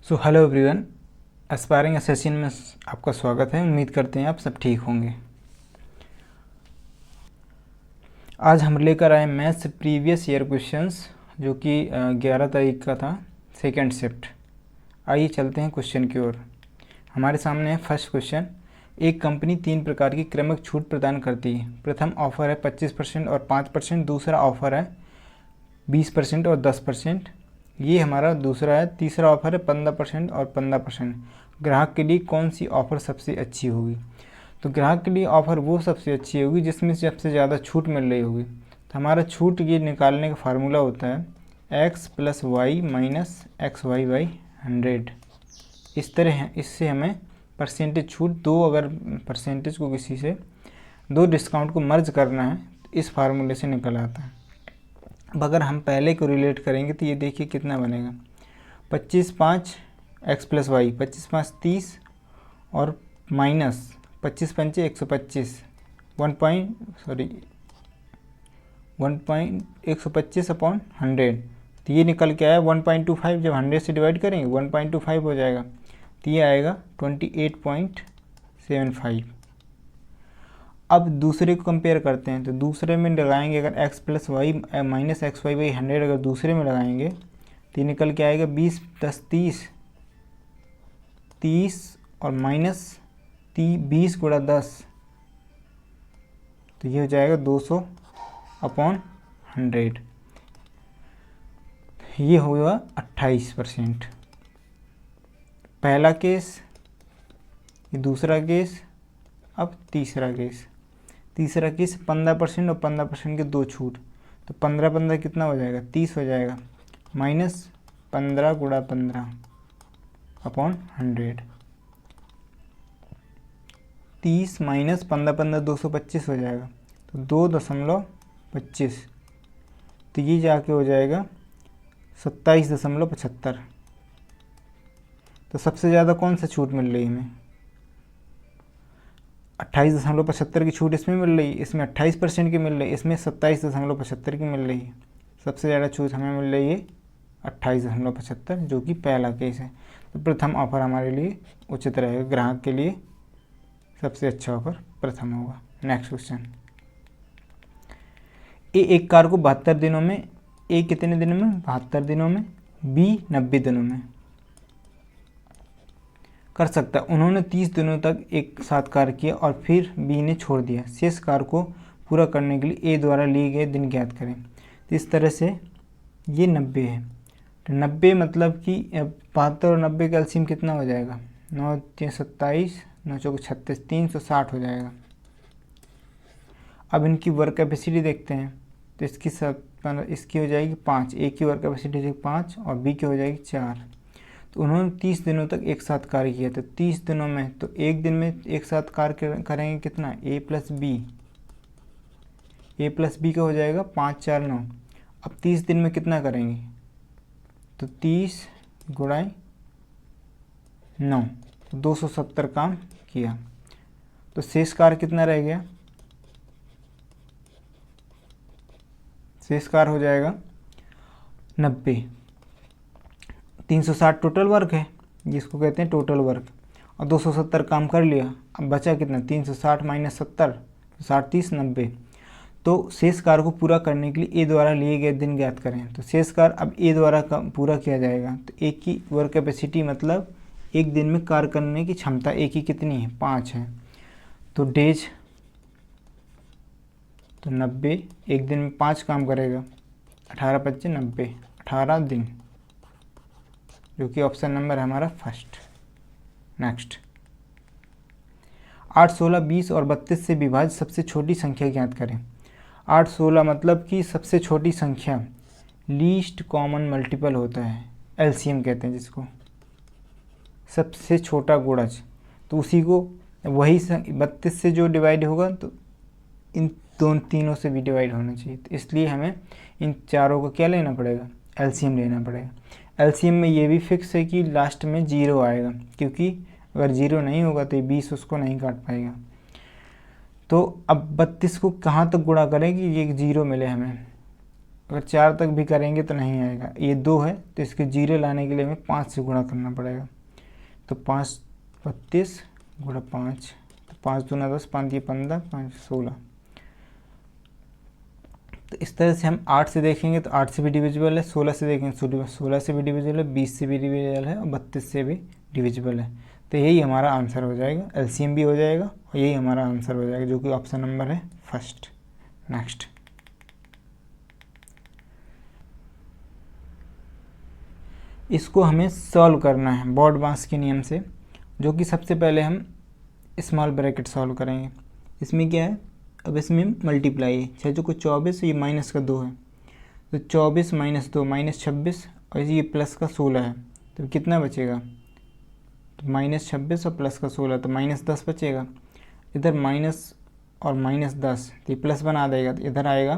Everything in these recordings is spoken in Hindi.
सो हेलो एवरीवन, एस्पायरिंग एसेसियन में आपका स्वागत है। उम्मीद करते हैं आप सब ठीक होंगे। आज हम लेकर आए मैथ्स प्रीवियस ईयर क्वेश्चंस जो कि 11 तारीख का था, सेकंड शिफ्ट। आइए चलते हैं क्वेश्चन की ओर। हमारे सामने है फर्स्ट क्वेश्चन। एक कंपनी 3 प्रकार की क्रमिक छूट प्रदान करती है। प्रथम ऑफर है 25% और 5%, दूसरा ऑफर है 20% और 10%। ये हमारा दूसरा है। तीसरा ऑफर है 15% और 15%। ग्राहक के लिए कौन सी ऑफ़र सबसे अच्छी होगी? तो ग्राहक के लिए ऑफ़र वो सबसे अच्छी होगी जिसमें सबसे ज़्यादा छूट मिल रही होगी। तो हमारा छूट ये निकालने का फार्मूला होता है x + y - xy/100। इस तरह है। इससे हमें परसेंटेज छूट दो, अगर परसेंटेज को किसी से दो डिस्काउंट को मर्ज करना है तो इस फार्मूले से निकल आता है। अब अगर हम पहले को रिलेट करेंगे तो ये देखिए कितना बनेगा। 25 5 x + y, 25 5 30 और माइनस 25 5 125, 1.125/100। तो ये निकल के आया 1.25। जब 100 से डिवाइड करेंगे 1.25 हो जाएगा, तो ये आएगा 28.75। अब दूसरे को कंपेयर करते हैं। तो दूसरे में लगाएंगे अगर x + y - xy/100 अगर दूसरे में लगाएंगे तो निकल के आएगा 20 + 30, 30 और माइनस 20 × 10, तो ये हो जाएगा 200/100। ये होगा 28%। पहला केस, ये दूसरा केस। अब तीसरा केस। तीसरा केस 15% और 15% के दो छूट, तो 15 कितना हो जाएगा? 30 हो जाएगा, माइनस 15 × 15/100। 30 माइनस 15 225 हो जाएगा, तो 2.25। तो ये जाके हो जाएगा 27.75। तो सबसे ज़्यादा कौन सा छूट मिल रही है हमें? 28.75 की छूट इसमें मिल रही है, इसमें 28% की मिल रही है, इसमें 27.75 की मिल रही है। सबसे ज़्यादा छूट हमें मिल रही है 28.75, जो कि पहला केस है। तो प्रथम ऑफर हमारे लिए उचित रहेगा। ग्राहक के लिए सबसे अच्छा ऑफर प्रथम होगा। Next question. ए एक कार को 72 दिनों में, ए कितने दिनों में? 72 दिनों में, बी 90 दिनों में कर सकता है। उन्होंने 30 दिनों तक एक साथ कार्य किया और फिर बी ने छोड़ दिया। शेष कार्य को पूरा करने के लिए ए द्वारा लिए गए दिन ज्ञात करें। तो इस तरह से ये 90 है। तो 90 मतलब कि 72 और 90 का एलसीएम कितना हो जाएगा? 9 3 27, 9 4 36, 360 हो जाएगा। अब इनकी वर्क कैपेसिटी देखते हैं। तो इसकी हो जाएगी 5, ए की वर्क कैपेसिटी हो जाएगी 5 और बी की हो जाएगी 4। तो उन्होंने 30 दिनों तक एक साथ कार्य किया। तो 30 दिनों में, तो एक दिन में एक साथ कार्य करेंगे कितना? ए + बी का हो जाएगा 5 4 9। अब 30 दिन में कितना करेंगे? तो 30 × 9, 270 काम किया। तो शेष कार्य कितना रह गया? शेष कार्य हो जाएगा 90। 360 टोटल वर्क है, जिसको कहते हैं टोटल वर्क, और 270 काम कर लिया। अब बचा कितना? 360 - 70, 60 30 90। तो शेष कार्य को पूरा करने के लिए ए द्वारा लिए गए दिन ज्ञात करें। तो शेष कार्य अब ए द्वारा पूरा किया जाएगा। तो ए की वर्क कैपेसिटी मतलब एक दिन में कार्य करने की क्षमता ए की कितनी है? 5 है। तो डेज, तो 90, एक दिन में 5 काम करेगा, 18 × 5 = 90, 18 दिन, जो कि ऑप्शन नंबर है हमारा फर्स्ट। नेक्स्ट। 8 16 20 और 32 से विभाजित सबसे छोटी संख्या ज्ञात करें। 8 16 मतलब कि सबसे छोटी संख्या, लीस्ट कॉमन मल्टीपल होता है, एलसीएम कहते हैं जिसको, सबसे छोटा गुणज। तो उसी को वही 32 से जो डिवाइड होगा तो इन तीनों से भी डिवाइड होना चाहिए। तो इसलिए हमें इन चारों को क्या लेना पड़ेगा? एलसीएम लेना पड़ेगा। एलसीएम में ये भी फिक्स है कि लास्ट में 0 आएगा, क्योंकि अगर 0 नहीं होगा तो 20 उसको नहीं काट पाएगा। तो अब 32 को कहाँ तक गुणा करें कि ये 0 मिले हमें? अगर 4 तक भी करेंगे तो नहीं आएगा। ये 2 है तो इसके 0 लाने के लिए हमें 5 से गुणा करना पड़ेगा। तो 5 32 गुणा 5, तो 5 दूना 10, 5 ये 15, 5 16। तो इस तरह से हम 8 से देखेंगे तो 8 से भी डिविजिबल है, 16 से देखेंगे 16 से भी डिविजिबल है, 20 से भी डिविजिबल है और 32 से भी डिविजिबल है। तो यही हमारा आंसर हो जाएगा, एलसीएम भी हो जाएगा और यही हमारा आंसर हो जाएगा, जो कि ऑप्शन नंबर है फर्स्ट। नेक्स्ट, इसको हमें सॉल्व करना है बॉड-मास के नियम से, जो कि सबसे पहले हम स्मॉल ब्रैकेट सॉल्व करेंगे। इसमें क्या है, अब इसमें मल्टीप्लाई है, 6 को 24, ये माइनस का 2 है, तो 24 माइनस 2 माइनस 26 और ये प्लस का 16 है, तो कितना बचेगा, तो माइनस 26 और प्लस का 16, तो माइनस 10 बचेगा। इधर माइनस और माइनस 10 तो ये प्लस बना देगा, तो इधर आएगा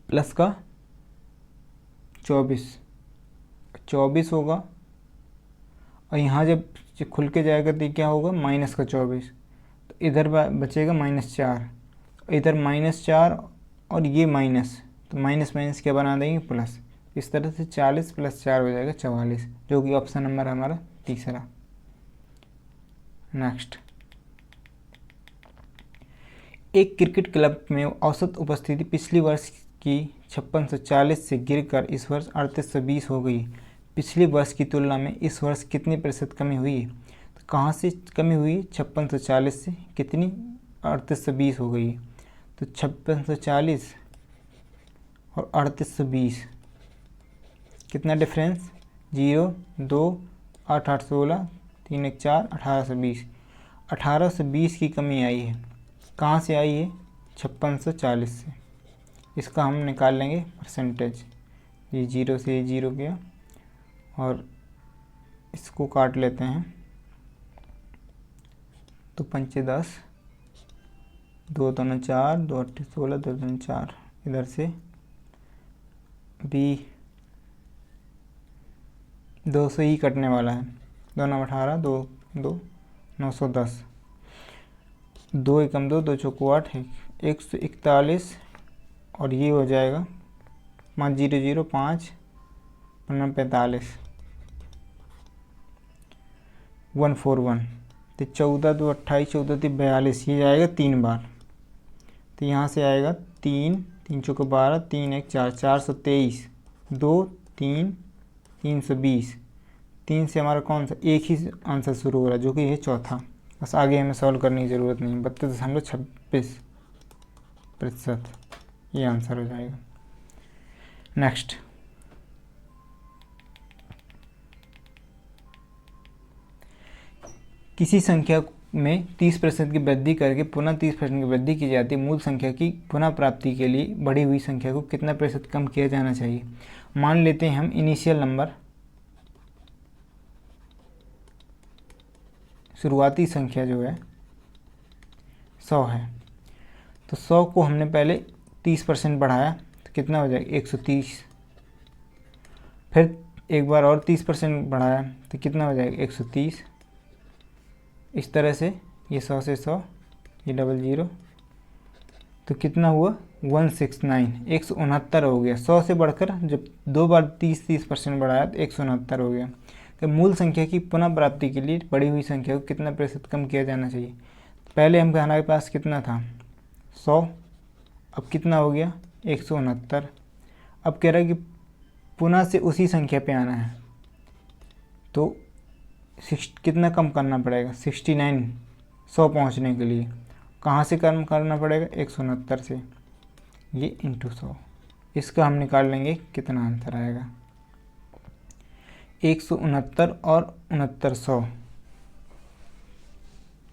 प्लस का 24 होगा, और यहाँ जब खुल के जाएगा तो क्या होगा, माइनस का 24, तो इधर बचेगा -4, इधर -4 और ये माइनस, तो माइनस माइनस क्या बना देंगे, प्लस। इस तरह से 40 + 4 हो जाएगा 44, जो कि ऑप्शन नंबर हमारा तीसरा। नेक्स्ट, एक क्रिकेट क्लब में औसत उपस्थिति पिछले वर्ष की 5640 से गिरकर इस वर्ष 3820 हो गई। पिछले वर्ष की तुलना में इस वर्ष कितने प्रतिशत कमी हुई है, तो कहाँ से कमी हुई, 5640 से कितनी, 3820 हो गई। तो 5640 और 3820 कितना डिफरेंस, 0 2 8 8 16 3 1 4 1820, 1820 की कमी आई है। कहाँ से आई है, 5640 से। इसका हम निकाल लेंगे परसेंटेज, ये 0 से ये 0 गया और इसको काट लेते हैं, तो 5 10, 2 2 4, 2 8 16, 2 2 4, इधर से भी 200 ही कटने वाला है, 2 9 18, 2 2 910, 2 एकम 2, 2 चौको 8 है, 141, और ये हो जाएगा 5 0 0 5 45 141, तो 14 2 28, 14 3 42, ये जाएगा 3 बार, तो यहाँ से आएगा 3 3 चौको 12, 3 1 4 423, 2 3 320, 3 से हमारा कौन सा एक ही आंसर शुरू हो रहा है, जो कि है चौथा। बस आगे हमें सॉल्व करने की ज़रूरत नहीं, 32.26%, ये आंसर हो जाएगा। नेक्स्ट, किसी संख्या में 30% की वृद्धि करके पुनः 30% की वृद्धि की जाती है, मूल संख्या की पुनः प्राप्ति के लिए बढ़ी हुई संख्या को कितना प्रतिशत कम किया जाना चाहिए। मान लेते हैं हम इनिशियल नंबर, शुरुआती संख्या जो है 100 है, तो 100 को हमने पहले 30% बढ़ाया तो कितना हो जाएगा, 130, फिर एक बार और 30% बढ़ाया तो कितना हो जाएगा, 130। इस तरह से ये 100 से 100, ये 00, तो कितना हुआ, 169, 169 हो गया। 100 से बढ़कर जब 2 बार 30% बढ़ाया तो 169 हो गया। तो मूल संख्या की पुनः प्राप्ति के लिए बढ़ी हुई संख्या को कितना प्रतिशत कम किया जाना चाहिए। पहले हमारे पास कितना था, 100, अब कितना हो गया, 169। अब कह रहा है कि पुनः से उसी संख्या पे आना है, तो कितना कम करना पड़ेगा, 69, 100 पहुँचने के लिए कहाँ से कम करना पड़ेगा, 169 से, ये इंटू 100। इसका हम निकाल लेंगे कितना आंसर आएगा, 169 और 69 100,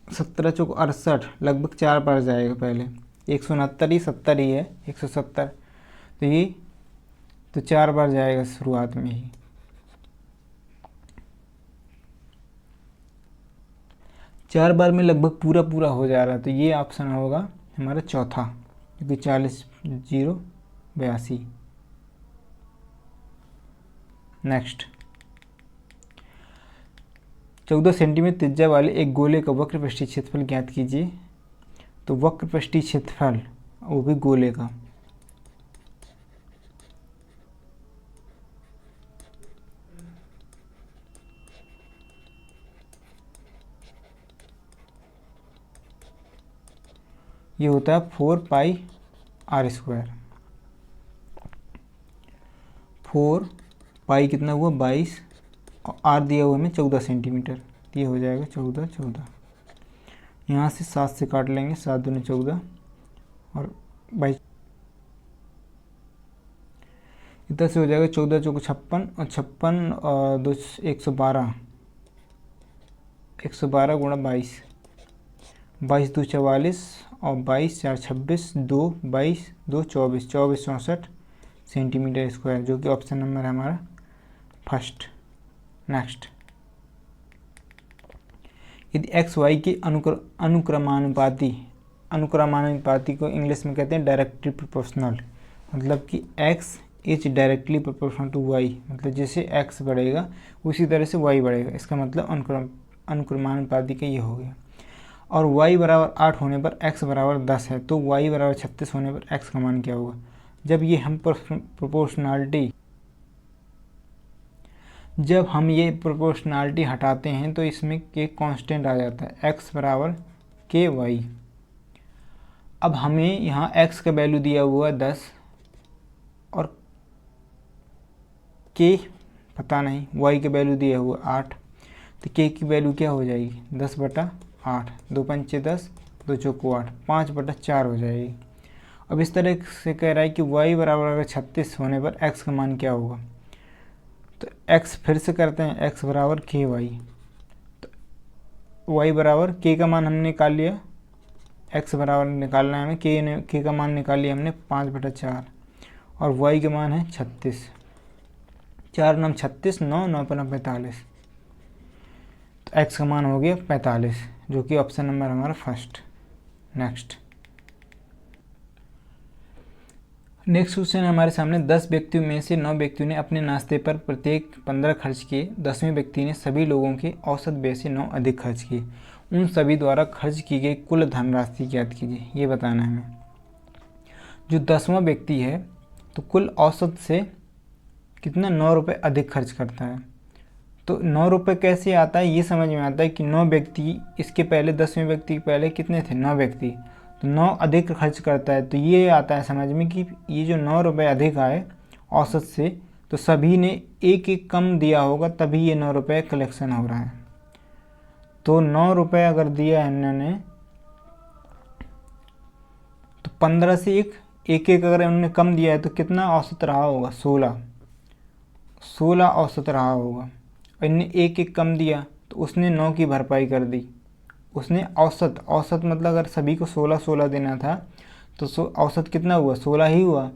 17 चौक 68, लगभग 4 बार जाएगा। पहले 169 ही 70 ही है, 170, तो ये तो 4 बार जाएगा शुरुआत में ही। चार बार में लगभग पूरा हो जा रहा है, तो ये ऑप्शन होगा हमारा चौथा, क्योंकि 40 0 82। नेक्स्ट, 14 सेंटीमीटर त्रिज्या वाले एक गोले का वक्र पृष्ठीय क्षेत्रफल ज्ञात कीजिए। तो वक्र पृष्ठीय क्षेत्रफल, वो भी गोले का, ये होता है 4πr²। 4 कितना हुआ 22, और आर दिया हुआ हमें 14 सेंटीमीटर, तो ये हो जाएगा 14। यहाँ से 7 से काट लेंगे, 7 दूनी 14 और 22, इधर से हो जाएगा 14 चौको 56, और 56 और 2 112, 112 गुणा 22, 22 2 44 और 22 4 26, 2 22 2 24, 24 64 सेंटीमीटर स्क्वायर, जो कि ऑप्शन नंबर है हमारा फर्स्ट। नेक्स्ट, यदि एक्स वाई के अनुक्रमानुपाती को इंग्लिश में कहते हैं डायरेक्टली प्रोपोर्शनल, मतलब कि X is directly proportional to Y, मतलब जैसे एक्स बढ़ेगा उसी तरह से वाई बढ़ेगा, इसका मतलब अनुक्रमानुपाती का ये हो गया। और y बराबर 8 होने पर x बराबर 10 है, तो y बराबर 36 होने पर x का मान क्या होगा। जब हम ये प्रोपोर्शनैलिटी हटाते हैं तो इसमें एक कांस्टेंट आ जाता है, x बराबर ky। अब हमें यहाँ x का वैल्यू दिया हुआ 10 और k पता नहीं, y का वैल्यू दिया हुआ 8, तो k की वैल्यू क्या हो जाएगी 10/8, 2 पंचे 10, 2 चौको 8, 5/4 हो जाएगी। अब इस तरह से कह रहा है कि y बराबर अगर 36 होने पर x का मान क्या होगा, तो x फिर से करते हैं, x बराबर ky, तो y बराबर k का मान हमने निकाल लिया, x बराबर निकालना है हमें, k का मान निकाल लिया हमने 5/4, और y का मान है 36, 4 9 36, 9 9 45, तो x का मान हो गया 45, जो कि ऑप्शन नंबर हमारा फर्स्ट। नेक्स्ट क्वेश्चन हमारे सामने, 10 व्यक्तियों में से 9 व्यक्तियों ने अपने नाश्ते पर प्रत्येक 15 खर्च किए, 10वें व्यक्ति ने सभी लोगों के औसत व्यय से 9 अधिक खर्च किए, उन सभी द्वारा खर्च की गई कुल धनराशि ज्ञात कीजिए। ये बताना है हमें। जो 10वां व्यक्ति है तो कुल औसत से कितना 9 रुपये अधिक खर्च करता है, तो 9 रुपये कैसे आता है ये समझ में आता है कि 9 व्यक्ति, इसके पहले 10वें व्यक्ति के पहले कितने थे 9 व्यक्ति, तो 9 अधिक खर्च करता है, तो ये आता है समझ में कि ये जो 9 रुपये अधिक आए औसत से, तो सभी ने एक एक कम दिया होगा तभी ये 9 रुपये कलेक्शन हो रहा है। तो 9 रुपये अगर दिया है इन्होंने, तो 15 से एक अगर उन्होंने कम दिया है तो कितना औसत रहा होगा 16 औसत रहा होगा। इनने एक एक कम दिया तो उसने 9 की भरपाई कर दी, उसने औसत मतलब अगर सभी को 16 देना था तो औसत कितना हुआ 16 ही हुआ।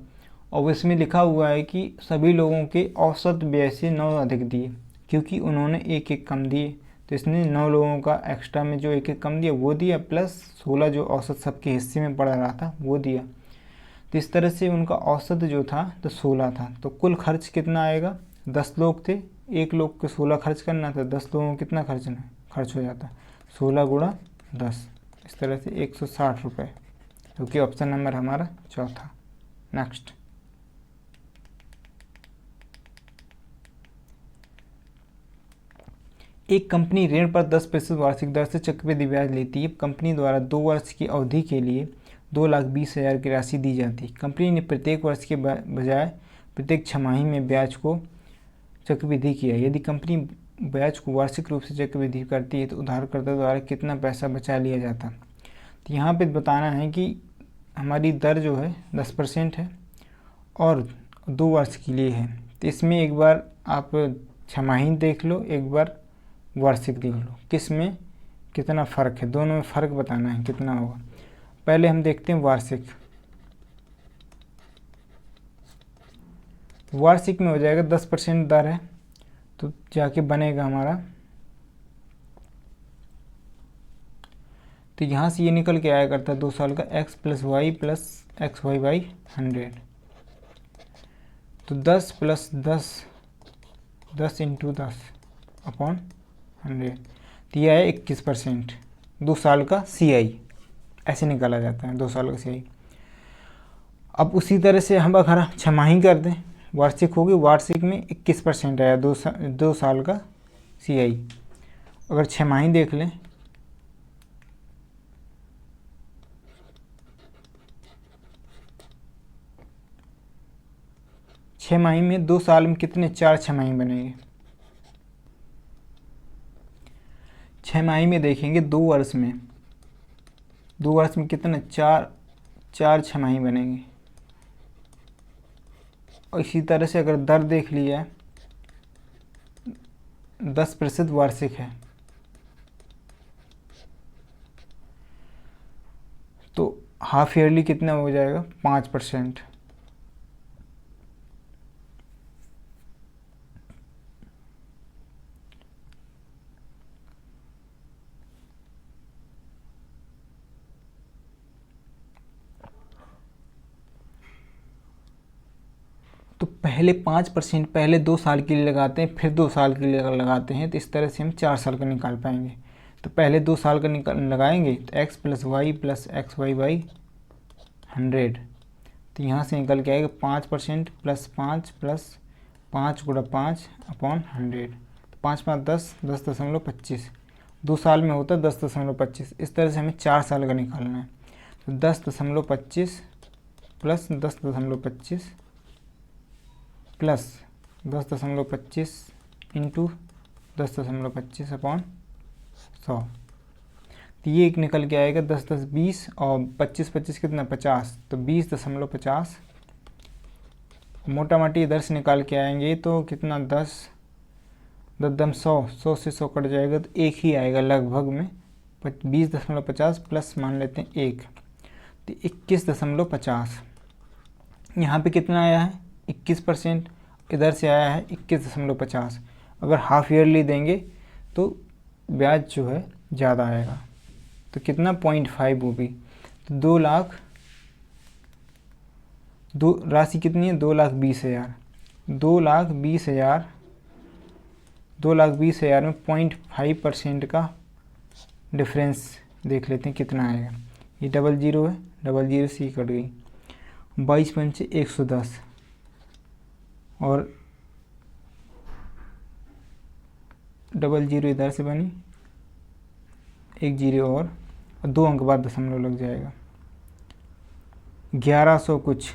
और इसमें लिखा हुआ है कि सभी लोगों के औसत व्यय से 9 अधिक दिए, क्योंकि उन्होंने एक एक कम दिए, तो इसने 9 लोगों का एक्स्ट्रा में जो एक एक कम दिया वो दिया, प्लस 16 जो औसत सबके हिस्से में पड़ रहा था वो दिया। तो इस तरह से उनका औसत जो था तो 16 था। तो कुल खर्च कितना आएगा, 10 लोग थे, एक लोग को 16 खर्च करना था, 10 लोगों को कितना खर्च हो जाता, 16 गुणा 10, इस तरह से 160 रुपये, जो कि ऑप्शन नंबर हमारा चौथा। नेक्स्ट, एक कंपनी ऋण पर 10% वार्षिक दर से चक्रवृद्धि ब्याज लेती है। कंपनी द्वारा 2 वर्ष की अवधि के लिए 2,20,000 की राशि दी जाती है। कंपनी ने प्रत्येक वर्ष के बजाय प्रत्येक छमाही में ब्याज को चक्रवृद्धि किया। यदि कंपनी ब्याज को वार्षिक रूप से चक्रवृद्धि करती है तो उधारकर्ता द्वारा कितना पैसा बचा लिया जाता। तो यहाँ पे बताना है कि हमारी दर जो है 10% है और 2 वर्ष के लिए है। तो इसमें एक बार आप छमाही देख लो, एक बार वार्षिक देख लो, किस में कितना फ़र्क है, दोनों में फ़र्क बताना है कितना होगा। पहले हम देखते हैं वार्षिक। वार्षिक में हो जाएगा 10% दर है, तो जाके बनेगा हमारा, तो यहाँ से ये निकल के आया करता है 2 साल का x + y + xy/100, तो 10 + 10 10 × 10/100, तो यह है 21%। 2 साल का CI ऐसे निकाला जाता है, 2 साल का CI। अब उसी तरह से हम अगर छमाही कर दें, वार्षिक होगी, वार्षिक में 21% आया 2 साल का CI। अगर छमाही देख लें छमाही में 2 साल में कितने 4 छमाही बनेंगे? छमाही में देखेंगे 2 वर्ष में, 2 वर्ष में कितने 4 छमाही बनेंगे। और इसी तरह से अगर दर देख लिया 10% वार्षिक है तो हाफ ईयरली कितना हो जाएगा 5%। तो पहले 5% पहले 2 साल के लिए लगाते हैं, फिर 2 साल के लिए लगाते हैं, तो इस तरह से हम 4 साल का निकाल पाएंगे। तो पहले 2 साल का लगाएंगे तो x + y + xy/100। तो यहाँ से निकल के आएगा 5% + 5 + 5 × 5/100। 5 × 5 10, 10.25। 2 साल में होता है 10.25। इस तरह से हमें 4 साल का निकालना है। तो 10.25 + 10.25 + 10.25 × 10.25/100। तो ये एक निकल के आएगा 10 10 20 और 25 25 कितना 50। तो 20.50। मोटा मोटी इधर से निकाल के आएंगे तो कितना 10 10 100, 100 से 100 कट जाएगा तो एक ही आएगा लगभग में 20.50 प्लस मान लेते हैं 1 तो 21.50। यहाँ पे कितना आया है 21%, इधर से आया है 21.50। अगर हाफ ईयरली देंगे तो ब्याज जो है ज़्यादा आएगा। तो कितना 0.5 वो भी। तो 2 लाख, दो राशि कितनी है 2,20,000। 2,20,000 2,20,000 में 0.5% का डिफरेंस देख लेते हैं कितना आएगा। ये 00 है, 00 से कट गई। 22 पंचे 110 और 00 इधर से बनी, 1 0 और 2 अंक बाद दशमलव लग जाएगा। 1100 कुछ।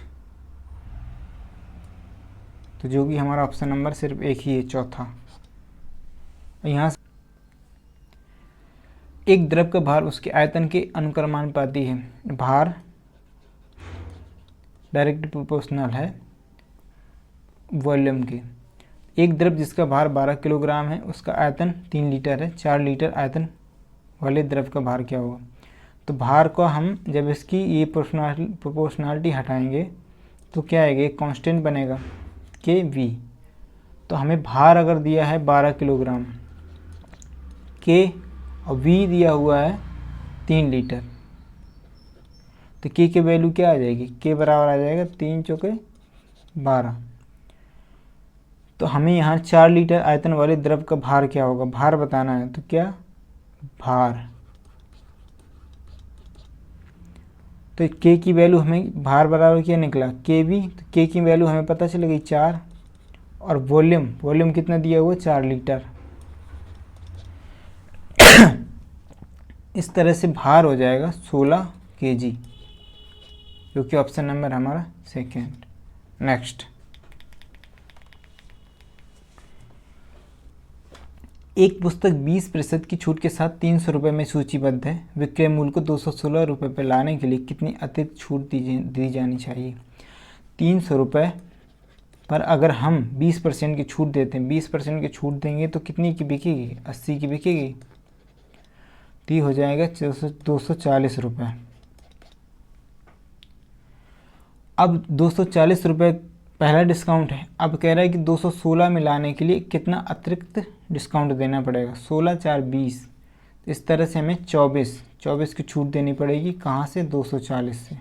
तो जो कि हमारा ऑप्शन नंबर सिर्फ एक ही है, चौथा। यहाँ से एक द्रव का भार उसके आयतन के अनुक्रमानुपाती है। भार डायरेक्ट प्रोपोर्शनल है वॉल्यूम के। एक द्रव जिसका भार 12 किलोग्राम है उसका आयतन 3 लीटर है। 4 लीटर आयतन वाले द्रव का भार क्या होगा? तो भार को हम जब इसकी ये प्रोपोर्शनलिटी हटाएंगे तो क्या आएगा, एक कांस्टेंट बनेगा kV। तो हमें भार अगर दिया है 12 किलोग्राम, K और V दिया हुआ है 3 लीटर, तो K की वैल्यू क्या आ जाएगी, K बराबर आ जाएगा 3 चौके 12। तो हमें यहाँ 4 लीटर आयतन वाले द्रव का भार क्या होगा, भार बताना है। तो क्या भार, तो K की वैल्यू हमें भार बराबर क्या निकला kV। तो K की वैल्यू हमें पता चलेगी 4 और वॉल्यूम कितना दिया हुआ 4 लीटर। इस तरह से भार हो जाएगा 16 kg, जो कि ऑप्शन नंबर हमारा सेकेंड। नेक्स्ट, एक पुस्तक 20% की छूट के साथ 300 रुपये में सूचीबद्ध है। विक्रय मूल्य को 216 रुपये पर लाने के लिए कितनी अतिरिक्त छूट दी जानी चाहिए? 300 रुपये पर अगर हम 20% की छूट देते हैं, 20% की छूट देंगे तो कितनी की बिकेगी, 80 की बिकेगी। तो ये हो जाएगा 240 रुपये। अब 240 रुपये पहला डिस्काउंट है। अब कह रहा है कि 216 में लाने के लिए कितना अतिरिक्त डिस्काउंट देना पड़ेगा, 16 4 20। इस तरह से हमें 24 की छूट देनी पड़ेगी। कहाँ से, 240 से।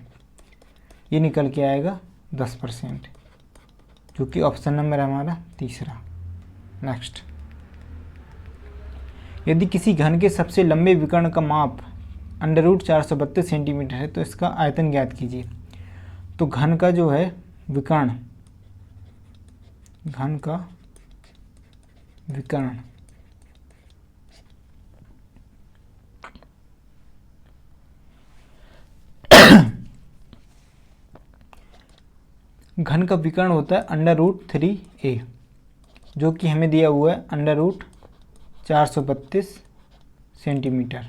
ये निकल के आएगा 10%, जो कि ऑप्शन नंबर हमारा तीसरा। नेक्स्ट, यदि किसी घन के सबसे लंबे विकर्ण का माप √432 सेंटीमीटर है तो इसका आयतन ज्ञात कीजिए। तो घन का जो है विकर्ण, घन का विकर्ण घन का विकर्ण होता है √3a, जो कि हमें दिया हुआ है √432 सेंटीमीटर।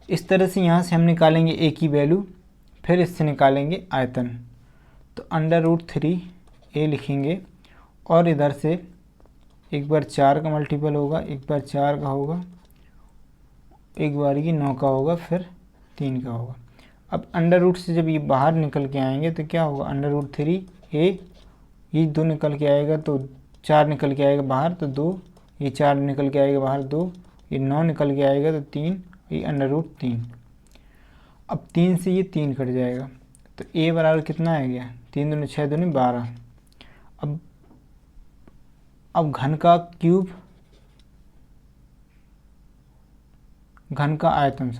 इस तरह से यहाँ से हम निकालेंगे a की वैल्यू, फिर इससे निकालेंगे आयतन। तो √3a लिखेंगे और इधर से एक बार 4 का मल्टीपल होगा, एक बार 4 का होगा, एक बार की 9 का होगा, फिर 3 का होगा। अब अंडर रूट से जब ये बाहर निकल के आएंगे तो क्या होगा, √3a, ये 2 निकल के आएगा तो 4 निकल के आएगा बाहर तो 2, ये 4 निकल के आएगा बाहर 2, ये 9 निकल के आएगा तो 3, ये √3। अब 3 से ये 3 कट जाएगा तो a बराबर कितना आ गया, 3 दूनी 6 दूनी 12। अब घन का क्यूब, घन का आयतन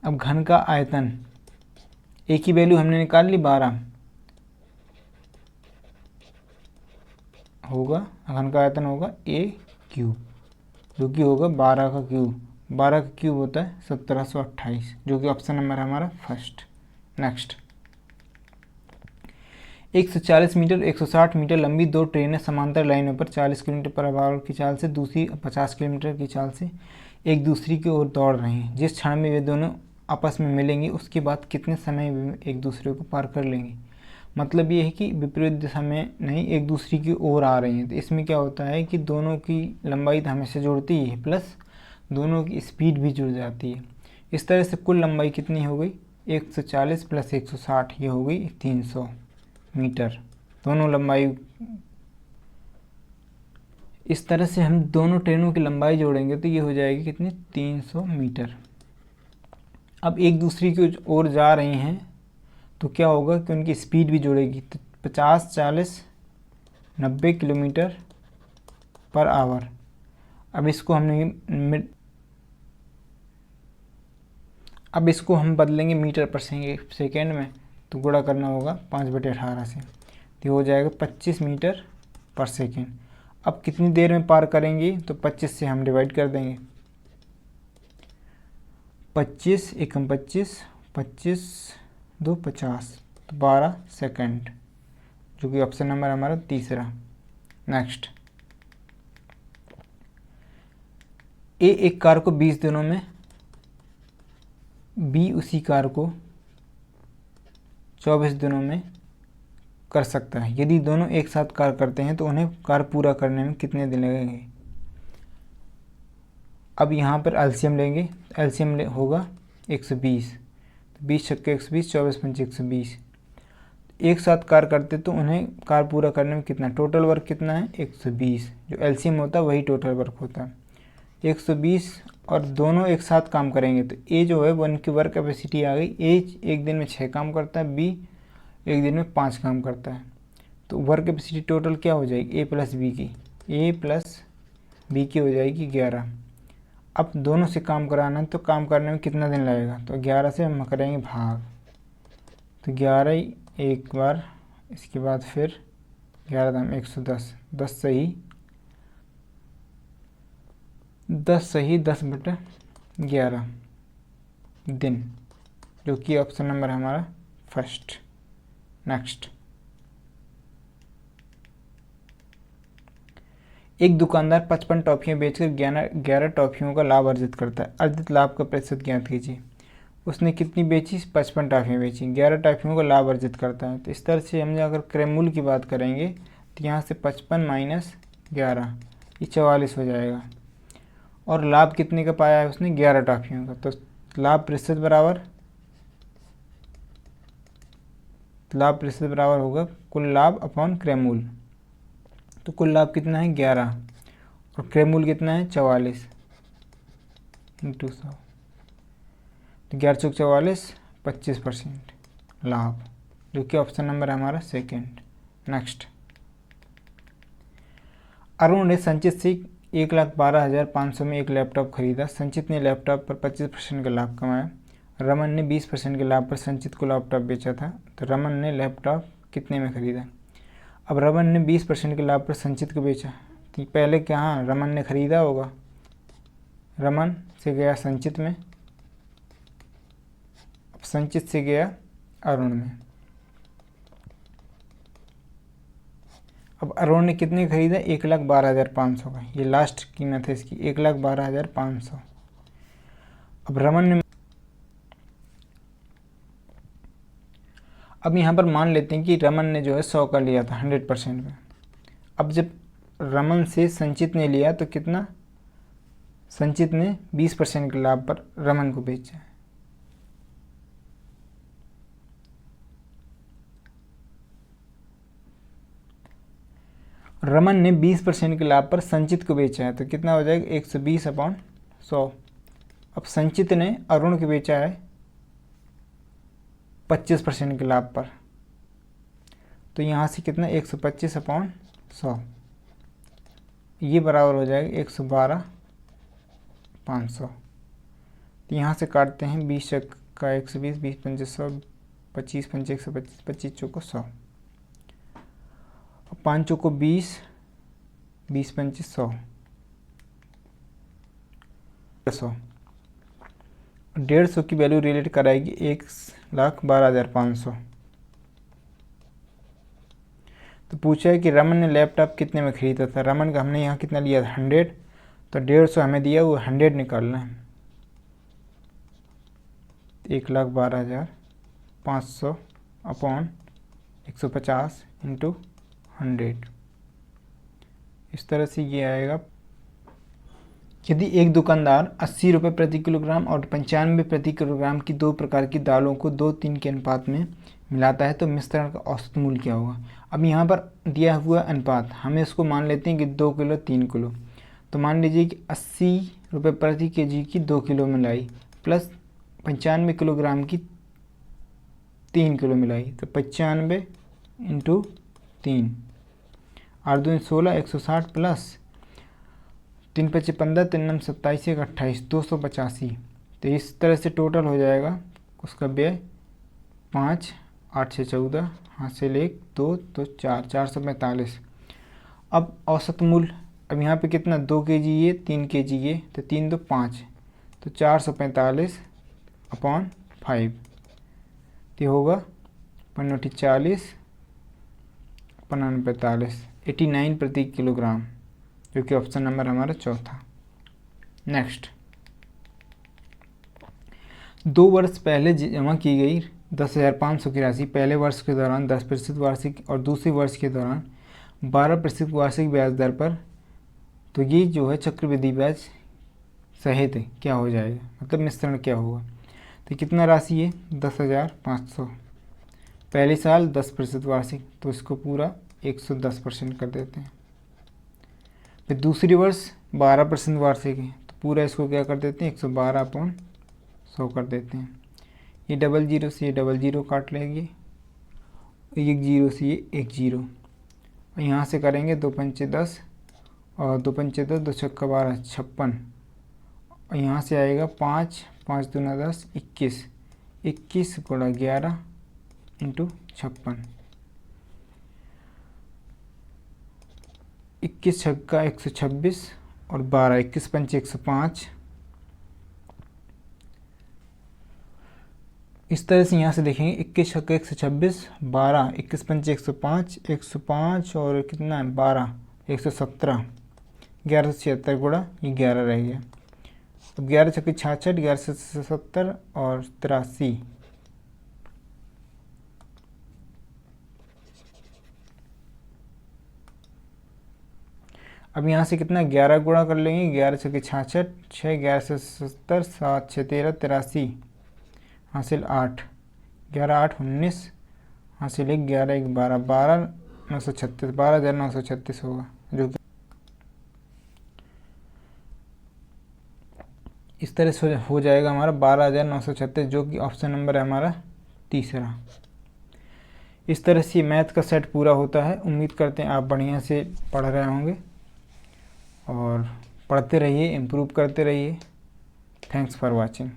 अब घन का आयतन, a की वैल्यू हमने निकाल ली 12 होगा, घन का आयतन होगा a क्यूब, जो कि होगा 12 का क्यूब। 12 का क्यूब होता है 1728, जो कि ऑप्शन नंबर है हमारा फर्स्ट। नेक्स्ट, 140 मीटर 160 मीटर लंबी 2 ट्रेनें समांतर लाइनों पर 40 किलोमीटर पर आवर की चाल से, दूसरी 50 किलोमीटर की चाल से एक दूसरी की ओर दौड़ रही हैं। जिस क्षण में वे दोनों आपस में मिलेंगी उसके बाद कितने समय में एक दूसरे को पार कर लेंगी। मतलब ये है कि विपरीत दिशा में नहीं, एक दूसरी की ओर आ रही हैं। तो इसमें क्या होता है कि दोनों की लंबाई तो हमेशा जुड़ती ही है, प्लस दोनों की स्पीड भी जुड़ जाती है। इस तरह से कुल लंबाई कितनी हो गई, 140 प्लस 160, ये हो गई 300 मीटर दोनों लंबाई। इस तरह से हम दोनों ट्रेनों की लंबाई जोड़ेंगे तो ये हो जाएगी कितनी, 300 मीटर। अब एक दूसरी की ओर जा रही हैं तो क्या होगा कि उनकी स्पीड भी जुड़ेगी। तो 50 40 90 किलोमीटर पर आवर। अब इसको हम बदलेंगे मीटर पर सेकेंड में, तो गुणा करना होगा 5/18 से, तो हो जाएगा 25 मीटर पर सेकेंड। अब कितनी देर में पार करेंगे, तो 25 से हम डिवाइड कर देंगे, 25 एकम 25, 25 2 50, तो 12 सेकंड, जो कि ऑप्शन नंबर हमारा तीसरा। नेक्स्ट, ए एक कार को 20 दिनों में, बी उसी कार को 24 दिनों में कर सकता है। यदि दोनों एक साथ कार करते हैं तो उन्हें कार पूरा करने में कितने दिन लगेंगे। अब यहाँ पर एलसीएम लेंगे, एलसीएम होगा 120, तो 20 छक्के 120, 24 पंचे 120। एक साथ कार करते तो उन्हें कार पूरा करने में कितना, टोटल वर्क कितना है 120, जो एलसीएम होता है वही टोटल वर्क होता है 120। और दोनों एक साथ काम करेंगे तो ए जो है वो इनकी वर्क कैपेसिटी आ गई। ए एक दिन में 6 काम करता है, बी एक दिन में 5 काम करता है, तो वर्क कैपेसिटी टोटल क्या हो जाएगी, ए प्लस बी की हो जाएगी 11। अब दोनों से काम कराना है तो काम करने में कितना दिन लगेगा, तो 11 से हम करेंगे भाग, तो 11 एक बार, इसके बाद फिर 11 दाम 110, 10/11 दिन, जो कि ऑप्शन नंबर है हमारा फर्स्ट। नेक्स्ट, एक दुकानदार 55 टॉफियाँ बेचकर 11 टॉफियों का लाभ अर्जित करता है। अर्जित लाभ का प्रतिशत ज्ञात कीजिए। उसने कितनी बेची, 55 टॉफियाँ बेची, 11 टॉफियों का लाभ अर्जित करता है। तो इस तरह से हम अगर क्रयमूल्य की बात करेंगे तो यहाँ से 55 माइनस 11, ये 44 हो जाएगा। और लाभ कितने का पाया है उसने, 11 टॉफियों का, तो लाभ प्रतिशत बराबर होगा कुल लाभ अपॉन क्रयमूल्य। तो कुल लाभ कितना है 11 और क्रयमूल्य कितना है 44 इंटू 100, तो 11 चौक 44, 25% लाभ, जो कि ऑप्शन नंबर है हमारा सेकेंड। नेक्स्ट, अरुण ने संचित से 1,12,500 में एक लैपटॉप खरीदा। संचित ने लैपटॉप पर 25% का लाभ कमाया। रमन ने 20% के लाभ पर संचित को लैपटॉप बेचा था। तो रमन ने लैपटॉप कितने में खरीदा। अब रमन ने 20% के लाभ पर संचित को बेचा, तो पहले क्या, हाँ रमन ने खरीदा होगा, रमन से गया संचित में, अब संचित से गया अरुण में। अब अरुण ने कितने खरीदा, 1,12,500 का, ये लास्ट कीमत है इसकी 1,12,500। अब रमन ने, अब यहाँ पर मान लेते हैं कि रमन ने जो है 100 का लिया था 100% में। अब जब रमन से संचित ने लिया तो कितना, संचित ने 20% के लाभ पर रमन को बेचा है। रमन ने 20% के लाभ पर संचित को बेचा है तो कितना हो जाएगा, 120/100। अब संचित ने अरुण को बेचा है 25% के लाभ पर, तो यहाँ से कितना 125/100, ये बराबर हो जाएगा 112,500। तो यहाँ से काटते हैं 20 का 120, 20 पंचे 100, 25 पंचे 125, 25 चौको 100, 5 चौको 20, 20 पंचे 100, 150 की वैल्यू रिलेट कराएगी 1,12,500। तो पूछा है कि रमन ने लैपटॉप कितने में खरीदा था। रमन का हमने यहाँ कितना लिया था 100, तो 150 हमें दिया, वो 100 निकालना है। 1,12,500 अपॉन 150 इंटू 100, इस तरह से ये आएगा। यदि एक दुकानदार 80 रुपये प्रति किलोग्राम और 95 प्रति किलोग्राम की दो प्रकार की दालों को 2:3 के अनुपात में मिलाता है तो मिश्रण का औसत मूल्य क्या होगा। अब यहाँ पर दिया हुआ अनुपात, हमें इसको मान लेते हैं कि 2 किलो 3 किलो, तो मान लीजिए कि 80 रुपये प्रति केजी की 2 किलो मिलाई प्लस 95 किलोग्राम की 3 किलो मिलाई, तो 95 इंटू 3, 8 दूनी 16, 160 प्लस 3 पचे 15, 3 नम 27, 1 28, 285। तो इस तरह से टोटल हो जाएगा उसका व्यय 5, 8 6 14, हासिल 1 2 तो 4, 445। अब औसत मूल्य, अब यहाँ पे कितना 2 kg ये 3 kg ये, तो 3 2 5, तो 445 अपॉन 5, तो होगा 5 40, 45, 89 प्रति किलोग्राम, जो कि ऑप्शन नंबर हमारा चौथा। नेक्स्ट, 2 वर्ष पहले जमा की गई 10,500 की राशि पहले वर्ष के दौरान 10% वार्षिक और दूसरे वर्ष के दौरान 12% वार्षिक ब्याज दर पर, तो ये जो है चक्रवृद्धि ब्याज सहित क्या हो जाएगा, मतलब मिश्रण क्या होगा। तो कितना राशि है 10,500, पहले साल 10% वार्षिक, तो इसको पूरा 110% कर देते हैं। फिर दूसरी वर्ष 12% वार्षिक है, तो पूरा इसको क्या कर देते हैं 112/100 कर देते हैं। ये 00 से ये 00 काट लेंगे, 10 से ये 10, और यहाँ से करेंगे 2 पंचे 10 और 2 पंचे 10, 2 छक्का 12, 56, और यहाँ से आएगा 5, 5 दूना 10, 21, 21 गुणा 11 इंटू 56, 21 छक्का 126 और 12, 21 पंचे 105। इस तरह से यहाँ से देखेंगे 21 छक्का 126, 12, 21 पंचे 105, 105 और कितना है 12, 117, 1176 गुणा ये 11 रह गया। अब 11 छक्के 66, 1170 और 83, अब यहाँ से कितना 11 गुणा कर लेंगे, 11 छक्के 66, 6 1170, 7 6 13, 83, हासिल 8, 11 8 19, हासिल 1 11 1 12, 12 936, 12,936 होगा, जो कि इस तरह से हो जाएगा हमारा 12,936, जो कि ऑप्शन नंबर है हमारा तीसरा। इस तरह से मैथ का सेट पूरा होता है। उम्मीद करते हैं आप बढ़िया से पढ़ रहे होंगे और पढ़ते रहिए, इम्प्रूव करते रहिए। Thanks for watching.